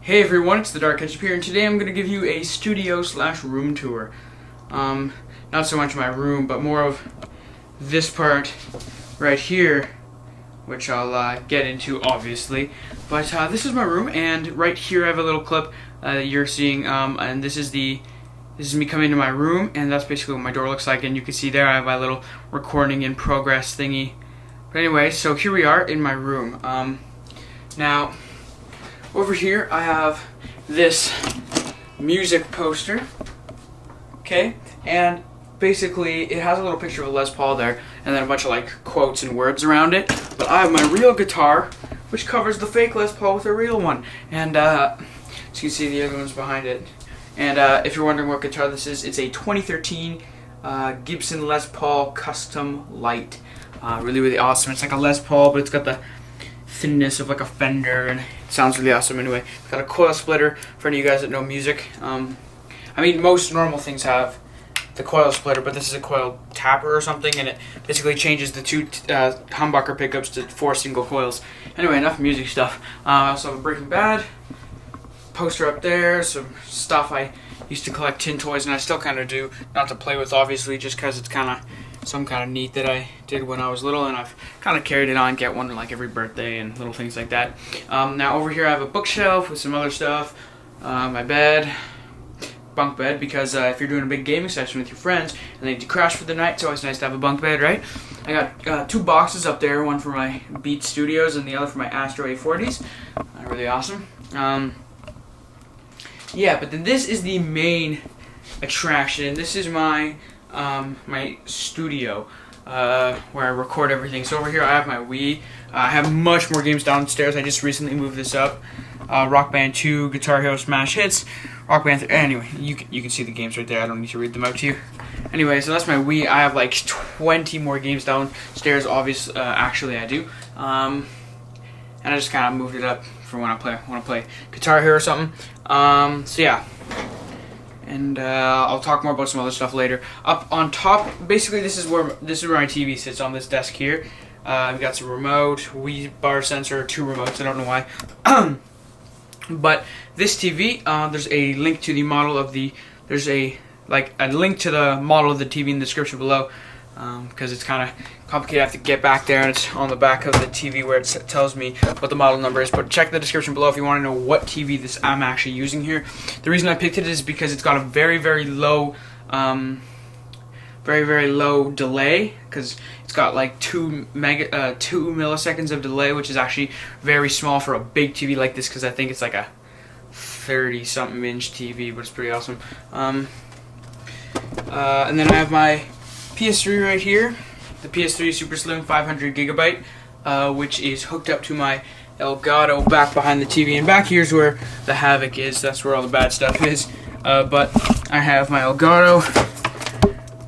Hey everyone, it's TheDarkKetchup here, and today I'm going to give you a studio/room tour. Not so much my room, but more of this part right here, which I'll get into obviously. But this is my room, and right here I have a little clip that you're seeing, and this is me coming into my room, and that's basically what my door looks like. And you can see there I have my little recording in progress thingy. But anyway, so here we are in my room. Now, over here I have this music poster, okay, and basically it has a little picture of a Les Paul there, and then a bunch of like quotes and words around it. But I have my real guitar, which covers the fake Les Paul with a real one, and so you can see the other ones behind it. And if you're wondering what guitar this is, it's a 2013 Gibson Les Paul Custom Light. Really awesome. It's like a Les Paul, but it's got the thinness of like a Fender, and it sounds really awesome. Anyway, it's got a coil splitter for any of you guys that know music. I mean, most normal things have the coil splitter, but this is a coil tapper or something, and it basically changes the two humbucker pickups to 4 single coils. Anyway, enough music stuff. I also have a Breaking Bad poster up there, some stuff I used to collect, tin toys, and I still kind of do, not to play with obviously, just because it's kind of some kind of neat that I did when I was little, and I've kind of carried it on, get one like every birthday and little things like that. Now over here I have a bookshelf with some other stuff, my bed, bunk bed, because if you're doing a big gaming session with your friends and they need to crash for the night, it's always nice to have a bunk bed, right? I got 2 boxes up there, one for my Beat Studios and the other for my Astro A40s. Really awesome. Yeah, but then this is the main attraction. This is my my studio where I record everything. So over here I have my Wii. I have much more games downstairs. I just recently moved this up. Rock Band 2, Guitar Hero Smash Hits, Rock Band 3. Anyway, you can see the games right there. I don't need to read them out to you. Anyway, so that's my Wii. I have like 20 more games downstairs. Obviously, actually I do. And I just kind of moved it up for when I play Guitar Hero or something. So yeah. And I'll talk more about some other stuff later. Up on top, basically this is where my TV sits, on this desk here. I've got some remote, Wii bar sensor, 2 remotes. I don't know why. But this TV, there's a link to the model of the. There's a link to the model of the TV in the description below, because it's kind of complicated. I have to get back there, and it's on the back of the TV where it tells me what the model number is. But check the description below if you want to know what TV I'm actually using here. The reason I picked it is because it's got a very low, very low delay, because it's got like 2 milliseconds of delay, which is actually very small for a big TV like this, because I think it's like a 30-something inch TV, but it's pretty awesome. And then I have my PS3 right here, the PS3 Super Slim 500 gigabyte, which is hooked up to my Elgato back behind the TV, and back here's where the havoc is. That's where all the bad stuff is. But I have my Elgato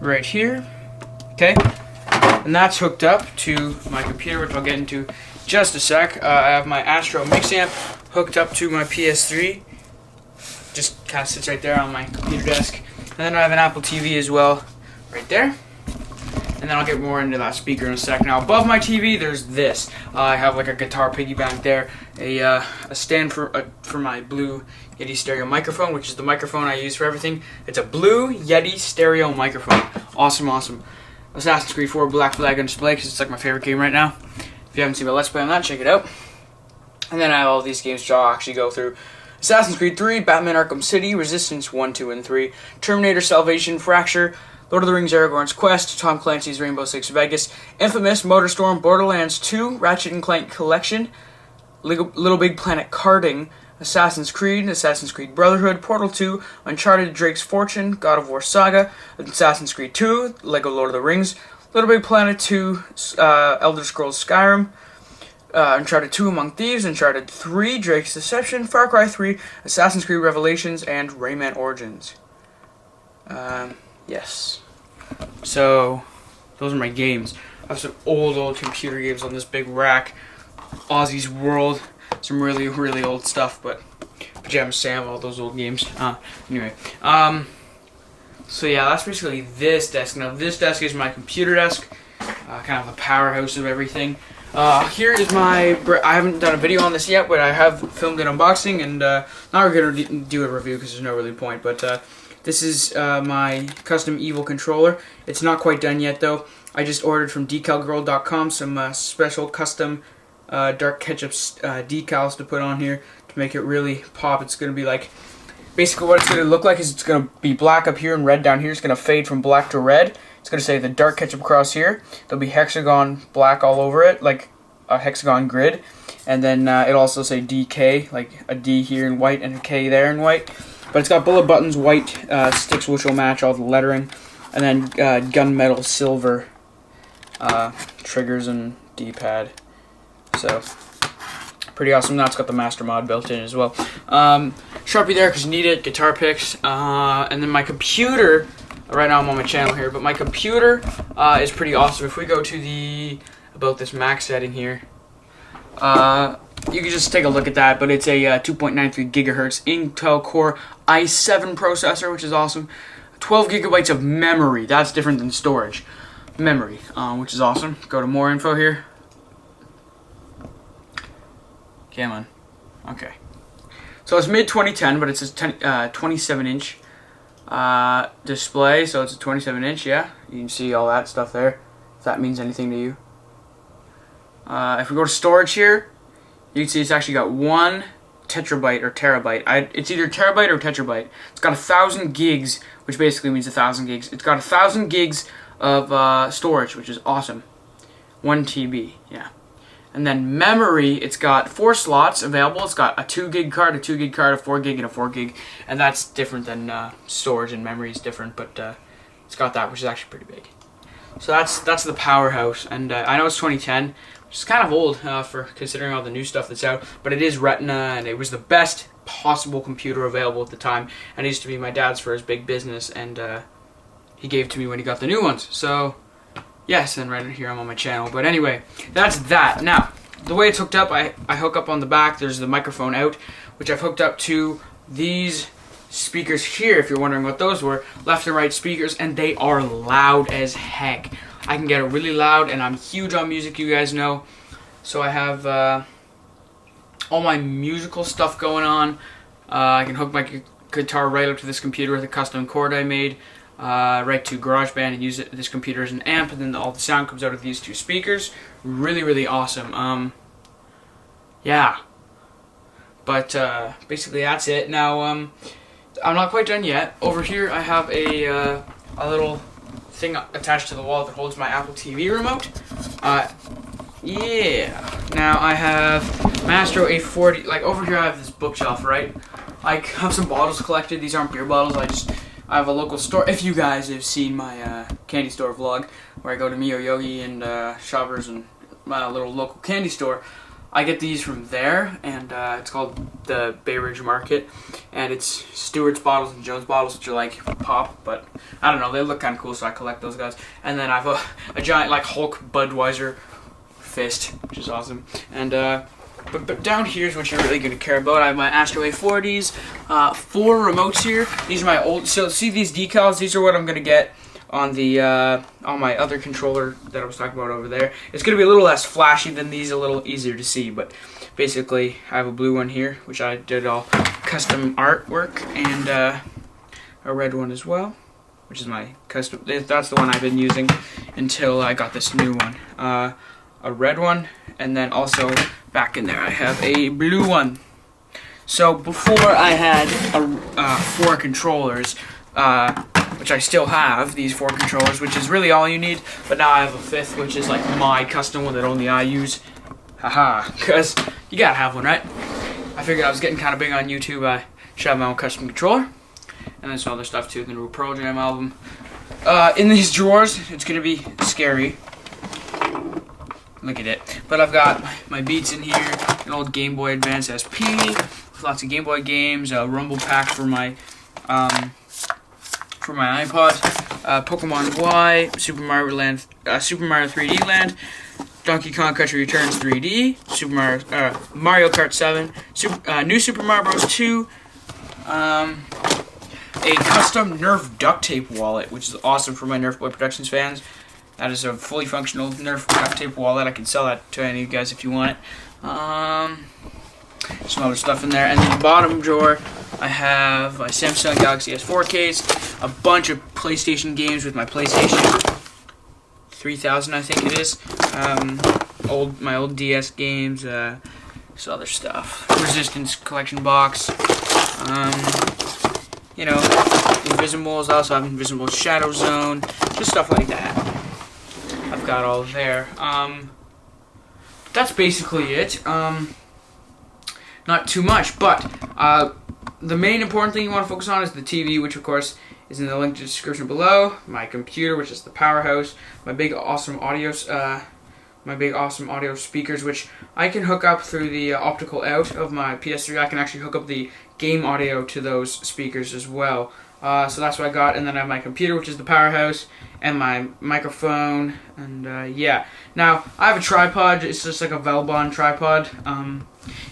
right here, okay, and that's hooked up to my computer, which I'll get into just a sec. I have my Astro mix amp hooked up to my PS3, just kind of sits right there on my computer desk. And then I have an Apple TV as well, right there. And then I'll get more into that speaker in a sec. Now above my TV, there's this. I have like a guitar piggy bank there, a stand for my Blue Yeti stereo microphone, which is the microphone I use for everything. It's a Blue Yeti stereo microphone. Awesome. Assassin's Creed 4 Black Flag on display, because it's like my favorite game right now. If you haven't seen my Let's Play on that, check it out. And then I have all these games which I'll actually go through. Assassin's Creed 3, Batman Arkham City, Resistance 1, 2, and 3, Terminator Salvation, Fracture, Lord of the Rings Aragorn's Quest, Tom Clancy's Rainbow Six Vegas, Infamous, Motorstorm, Borderlands 2, Ratchet & Clank Collection, Little Big Planet Karting, Assassin's Creed Brotherhood, Portal 2, Uncharted Drake's Fortune, God of War Saga, Assassin's Creed 2, Lego Lord of the Rings, Little Big Planet 2, Elder Scrolls Skyrim, Uncharted 2 Among Thieves, Uncharted 3 Drake's Deception, Far Cry 3, Assassin's Creed Revelations, and Rayman Origins. Yes. So, those are my games. I have some old computer games on this big rack. Ozzy's World, some really old stuff, but Pajama Sam, all those old games. Anyway, so yeah, that's basically this desk. Now, this desk is my computer desk, kind of a powerhouse of everything. Here is my. I haven't done a video on this yet, but I have filmed an unboxing, and now we're gonna do a review because there's no really point. But this is my custom Evil controller. It's not quite done yet though. I just ordered from decalgirl.com some special custom dark ketchup decals to put on here to make it really pop. It's gonna be like. Basically what it's going to look like is it's going to be black up here and red down here. It's going to fade from black to red. It's going to say the dark ketchup across here. There'll be hexagon black all over it, like a hexagon grid. And then it'll also say DK, like a D here in white and a K there in white. But it's got bullet buttons, white sticks which will match all the lettering. And then gunmetal silver triggers and D-pad. So, pretty awesome. Now it's got the master mod built in as well. Sharpie there because you need it, guitar picks, and then my computer, right now I'm on my channel here, but my computer is pretty awesome. If we go to the About This Mac setting here, you can just take a look at that, but it's a 2.93 gigahertz Intel Core i7 processor, which is awesome. 12 gigabytes of memory, that's different than storage. Memory, which is awesome. Go to more info here. Come on. Okay. So it's mid 2010, but it's a 27-inch display, so it's a 27-inch, yeah. You can see all that stuff there, if that means anything to you. If we go to storage here, you can see it's actually got 1 tetrabyte or terabyte. It's either terabyte or tetrabyte. It's got 1,000 gigs, which basically means 1,000 gigs. It's got 1,000 gigs of storage, which is awesome. 1 TB, yeah. And then memory, it's got 4 slots available. It's got a 2 gig card, a 2 gig card, a 4 gig, and a 4 gig. And that's different than storage, and memory is different, but it's got that, which is actually pretty big. So that's the powerhouse. And I know it's 2010, which is kind of old for considering all the new stuff that's out. But it is Retina, and it was the best possible computer available at the time. And it used to be my dad's for his big business, and he gave it to me when he got the new ones. So. Yes, and right here I'm on my channel. But anyway, that's that. Now, the way it's hooked up, I hook up on the back. There's the microphone out, which I've hooked up to these speakers here, if you're wondering what those were. Left and right speakers, and they are loud as heck. I can get it really loud, and I'm huge on music, you guys know. So I have all my musical stuff going on. I can hook my guitar right up to this computer with a custom chord I made. Right to GarageBand and use this computer as an amp, and then all the sound comes out of these 2 speakers. Really, really awesome. Yeah. But basically that's it. Now I'm not quite done yet. Over here I have a little thing attached to the wall that holds my Apple TV remote. Yeah. Now I have my Astro A40. Like over here I have this bookshelf, right? I have some bottles collected. These aren't beer bottles. I have a local store. If you guys have seen my candy store vlog, where I go to Mio Yogi and Shoppers and my little local candy store, I get these from there, and it's called the Bay Ridge Market, and it's Stewart's bottles and Joe's bottles, which are like pop, but I don't know, they look kind of cool, so I collect those guys. And then I have a giant like Hulk Budweiser fist, which is awesome. And But down here is what you're really going to care about. I have my Astro A40s, 4 remotes here. These are my old. So see these decals? These are what I'm going to get on the on my other controller that I was talking about over there. It's going to be a little less flashy than these, a little easier to see. But basically, I have a blue one here, which I did all custom artwork, and a red one as well, which is my custom. That's the one I've been using until I got this new one. A red one, and then also back in there I have a blue one. So before I had 4 controllers, which I still have, these 4 controllers, which is really all you need, but now I have a 5th, which is like my custom one that only I use. Haha, because you gotta have one, right? I figured I was getting kind of big on YouTube, I should have my own custom controller. And then some other stuff too, the new Pearl Jam album. In these drawers, it's gonna be scary. Look at it. But I've got my Beats in here, an old Game Boy Advance SP, with lots of Game Boy games, a Rumble pack for my iPod, Pokemon Y, Super Mario 3D Land, Donkey Kong Country Returns 3D, Mario Kart 7, New Super Mario Bros. 2, a custom Nerf duct tape wallet, which is awesome for my Nerf Boy Productions fans. That is a fully functional Nerf graph tape wallet. I can sell that to any of you guys if you want it. Some other stuff in there. And in the bottom drawer, I have my Samsung Galaxy S4 case, a bunch of PlayStation games with my PlayStation 3000, I think it is. My old DS games, some other stuff. Resistance collection box. You know, Invisibles. I also have Invisible Shadow Zone. Just stuff like that. I've got all there. That's basically it. Not too much, but the main important thing you want to focus on is the TV, which of course is in the link to the description below. My computer, which is the powerhouse. My big awesome audio speakers, which I can hook up through the optical out of my PS3. I can actually hook up the game audio to those speakers as well. So that's what I got, and then I have my computer, which is the powerhouse, and my microphone, and yeah. Now, I have a tripod. It's just like a Velbon tripod.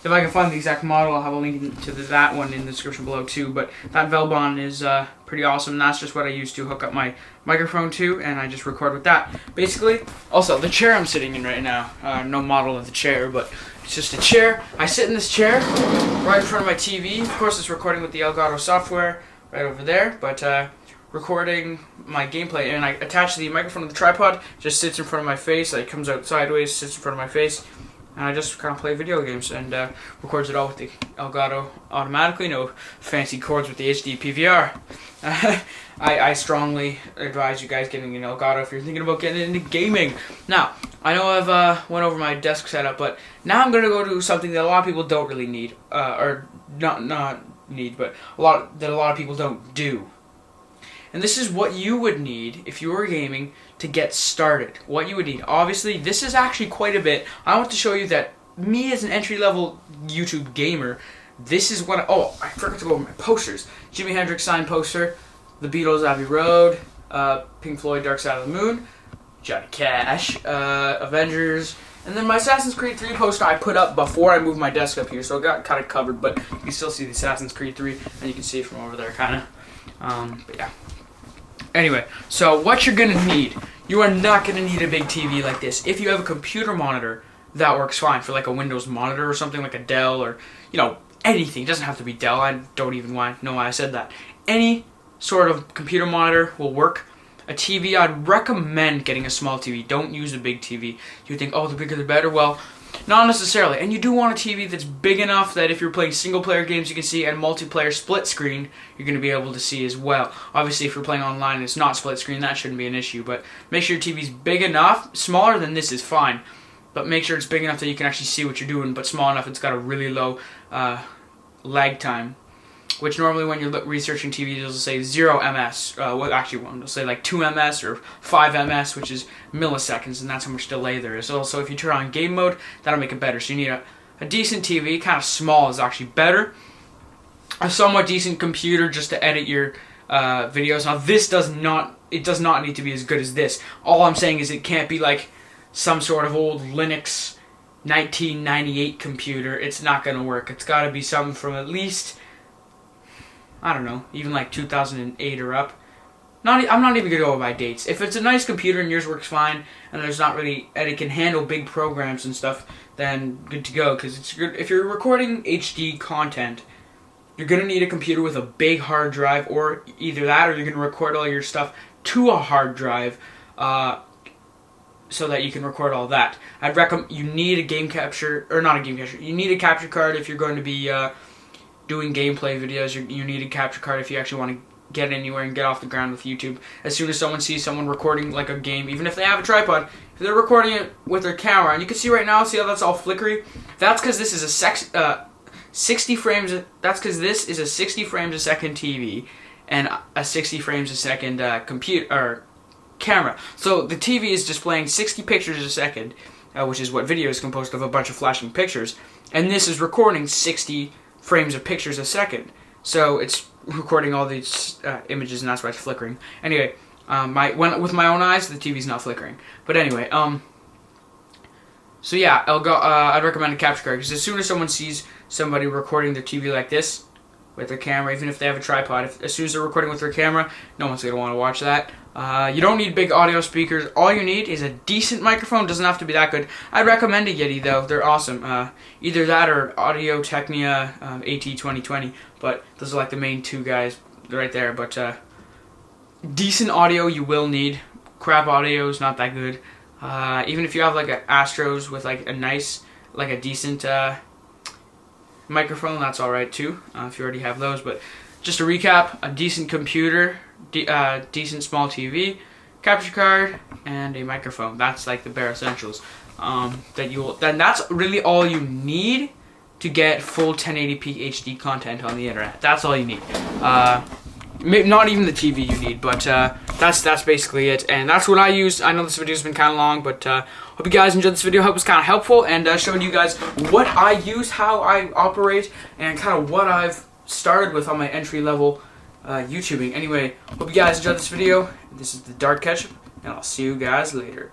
If I can find the exact model, I'll have a link to that one in the description below too, but that Velbon is pretty awesome. That's just what I use to hook up my microphone to, and I just record with that, basically. Also, the chair I'm sitting in right now, no model of the chair, but it's just a chair. I sit in this chair right in front of my TV. Of course, it's recording with the Elgato software right over there, but recording my gameplay, and I attach the microphone to the tripod, just sits in front of my face, like comes out sideways, sits in front of my face, and I just kind of play video games, and records it all with the Elgato automatically, no fancy cords with the HD PVR. I strongly advise you guys getting an Elgato if you're thinking about getting into gaming. Now, I know I've went over my desk setup, but now I'm going to go to something that a lot of people don't really need, or not need, but a lot of people don't do. And this is what you would need if you were gaming to get started. What you would need. Obviously, this is actually quite a bit. I want to show you that me as an entry-level YouTube gamer, this is what I forgot to go over my posters. Jimi Hendrix signed poster, The Beatles Abbey Road, Pink Floyd Dark Side of the Moon, Johnny Cash, Avengers, and then my Assassin's Creed 3 poster I put up before I moved my desk up here, so it got kind of covered, but you can still see the Assassin's Creed 3, and you can see it from over there, kind of. But yeah. Anyway, so what you're going to need, you are not going to need a big TV like this. If you have a computer monitor, that works fine for like a Windows monitor or something like a Dell or, you know, anything. It doesn't have to be Dell. I don't even know why I said that. Any sort of computer monitor will work. A TV, I'd recommend getting a small TV. Don't use a big TV. You think, oh, the bigger the better. Well, not necessarily. And you do want a TV that's big enough that if you're playing single-player games you can see, and multiplayer split screen you're going to be able to see as well. Obviously, if you're playing online and it's not split screen, that shouldn't be an issue. But make sure your TV's big enough. Smaller than this is fine. But make sure it's big enough that you can actually see what you're doing, but small enough it's got a really low lag time. Which normally when you're researching TVs, it'll say 0 ms. Well, actually, it'll say like 2 ms or 5 ms, which is milliseconds, and that's how much delay there is. Also, if you turn on game mode, that'll make it better. So you need a decent TV, kind of small is actually better. A somewhat decent computer just to edit your videos. Now, this does not need to be as good as this. All I'm saying is it can't be like some sort of old Linux 1998 computer. It's not going to work. It's got to be something from at least, I don't know, even like 2008 or up. I'm not even going to go by dates. If it's a nice computer and yours works fine, and there's not really, and it can handle big programs and stuff, then good to go. Because it's good. If you're recording HD content, you're going to need a computer with a big hard drive, or either that, or you're going to record all your stuff to a hard drive, so that you can record all that. I'd recommend you need a game capture, or not a game capture. You need a capture card if you're going to be doing gameplay videos. You need a capture card if you actually want to get anywhere and get off the ground with YouTube. As soon as someone sees someone recording like a game, even if they have a tripod, if they're recording it with their camera, and you can see right now, see how that's all flickery? That's because this is a 60 frames. That's because this is a 60 frames a second TV and a 60 frames a second computer or camera. So the TV is displaying 60 pictures a second, which is what video is composed of, a bunch of flashing pictures, and this is recording 60 frames of pictures a second. So it's recording all these images, and that's why it's flickering. Anyway, with my own eyes, the TV's not flickering. But anyway, so yeah, I'd recommend a capture card, because as soon as someone sees somebody recording their TV like this, with their camera, even if they have a tripod. As soon as they're recording with their camera, no one's going to want to watch that. You don't need big audio speakers. All you need is a decent microphone. Doesn't have to be that good. I'd recommend a Yeti though. They're awesome. Either that or Audio Technica AT2020. But those are like the main two guys right there. But decent audio you will need. Crap audio is not that good. Even if you have like an Astros with like a nice, like a decent microphone, that's alright too, if you already have those. But just to recap, a decent computer, decent small TV, capture card, and a microphone. That's like the bare essentials. Then that's really all you need to get full 1080p HD content on the internet. That's all you need. Maybe not even the TV you need, but that's basically it, and that's what I use. I know this video's been kind of long, but hope you guys enjoyed this video. Hope it was kind of helpful, and showing you guys what I use, how I operate, and kind of what I've started with on my entry-level YouTubing. Anyway, hope you guys enjoyed this video. This is the Dark Ketchup, and I'll see you guys later.